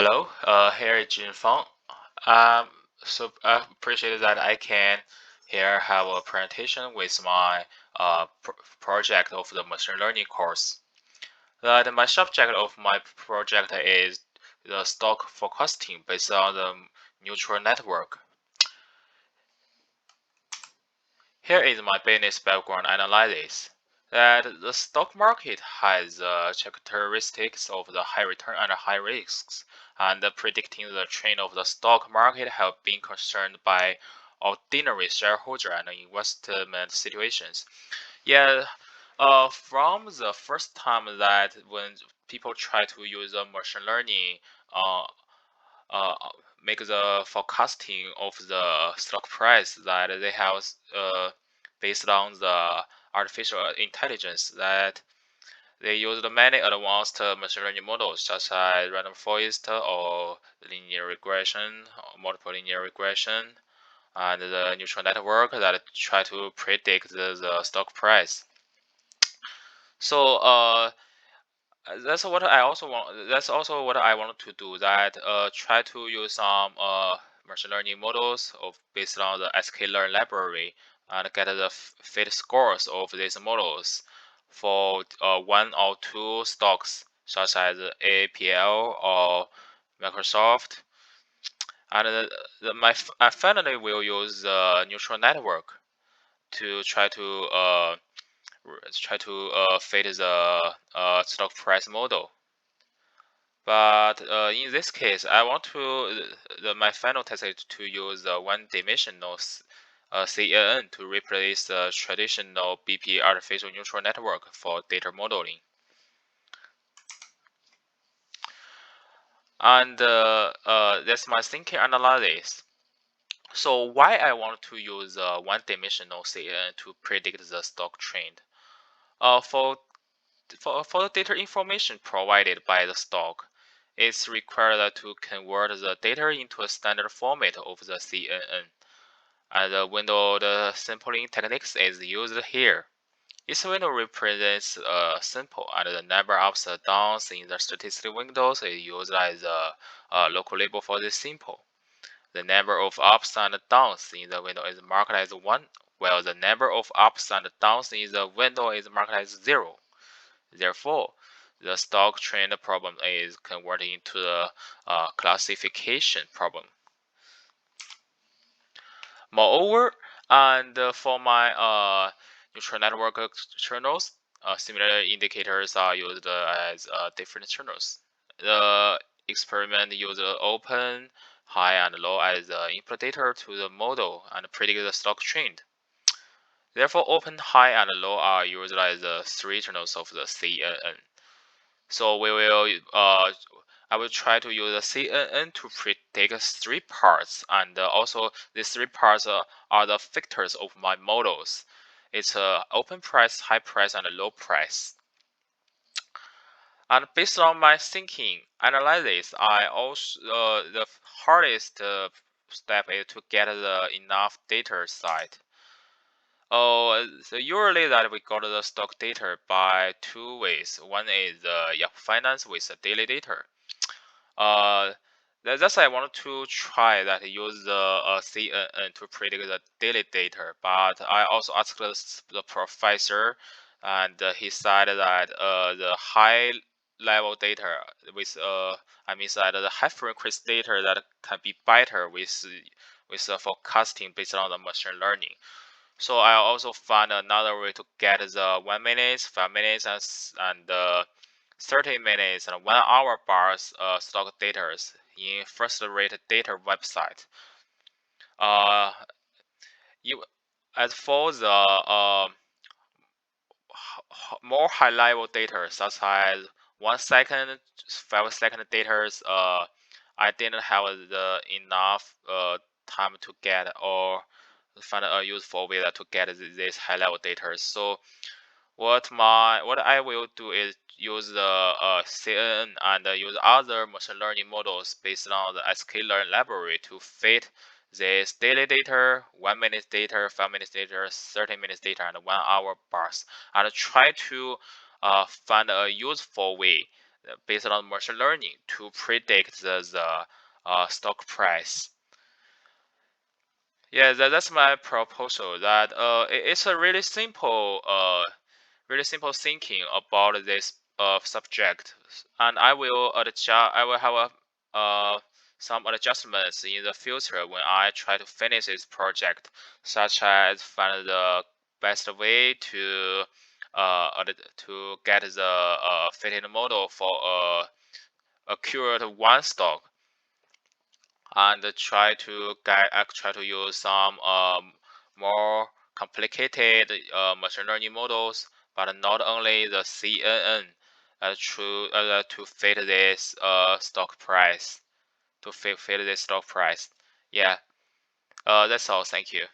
Hello, here is Jin Feng. Um, so I appreciate that I can here have a presentation with my project of the machine learning course. My subject of my project is the stock forecasting based on the neural network. Here is my business background analysis. That the stock market has characteristics of the high return and high risks, and predicting the trend of the stock market have been concerned by ordinary shareholder and investment situations. Yeah, from the first time that when people try to use machine learning, uh, uh, make the forecasting of the stock price that they have based on the artificial intelligence that they used many advanced machine learning models such as random forest or linear regression or multiple linear regression and the neural network that try to predict the stock price. So that's what I also want. That's also what I wanted to do. That try to use some machine learning models of based on the sklearn library and get the fit scores of these models for one or two stocks such as APL or Microsoft. And I finally will use the neural network to try to fit the stock price model. But in this case, I want to my final test is to use the one-dimensional CNN to replace the traditional BP artificial neural network for data modeling. And that's my thinking analysis. So why I want to use one-dimensional CNN to predict the stock trend? For the data information provided by the stock, it's required to convert the data into a standard format of the CNN. And the window sampling techniques is used here. Each window represents a sample, and the number of ups and downs in the statistical windows is used as a local label for this sample. The number of ups and downs in the window is marked as 1, while the number of ups and downs in the window is marked as 0. Therefore, the stock trend problem is converted into the classification problem. Moreover, and for my neural network channels, similar indicators are used as different channels. The experiment uses open, high, and low as input data to the model and predict the stock trend. Therefore, open, high, and low are used as the three channels of the CNN. So I will try to use the CNN to predict three parts, and also these three parts are the factors of my models. It's open price, high price, and low price. And based on my thinking analysis, I also the hardest step is to get the enough data set. Oh, so usually that we got the stock data by two ways. One is Yahoo Finance with the daily data. Uh, that's I wanted to try that use the CNN to predict the daily data. But I also asked the professor, and he said that the high level data with I mean that the high frequency data that can be better with forecasting based on the machine learning. So I also found another way to get the 1 minute, 5 minutes, and 30 minutes and 1 hour bars stock data in first rate data website. Uh, you, as for the more high level data, such as 1 second, 5 second data, I didn't have the enough time to get or find a useful way to get this high level data. So what I will do is use the CNN and use other machine learning models based on the sklearn library to fit this daily data, 1 minute data, 5 minutes data, 30 minutes data, and 1 hour bars, and try to find a useful way based on machine learning to predict the stock price. Yeah, that's my proposal. That it's a really simple thinking about this subject, and I will adjust. I will have some adjustments in the future when I try to finish this project, such as find the best way to get the fitting model for accurate one stock, and try to use some more complicated machine learning models, but not only the CNN to fit this stock price, fit this stock price. Yeah, that's all. Thank you.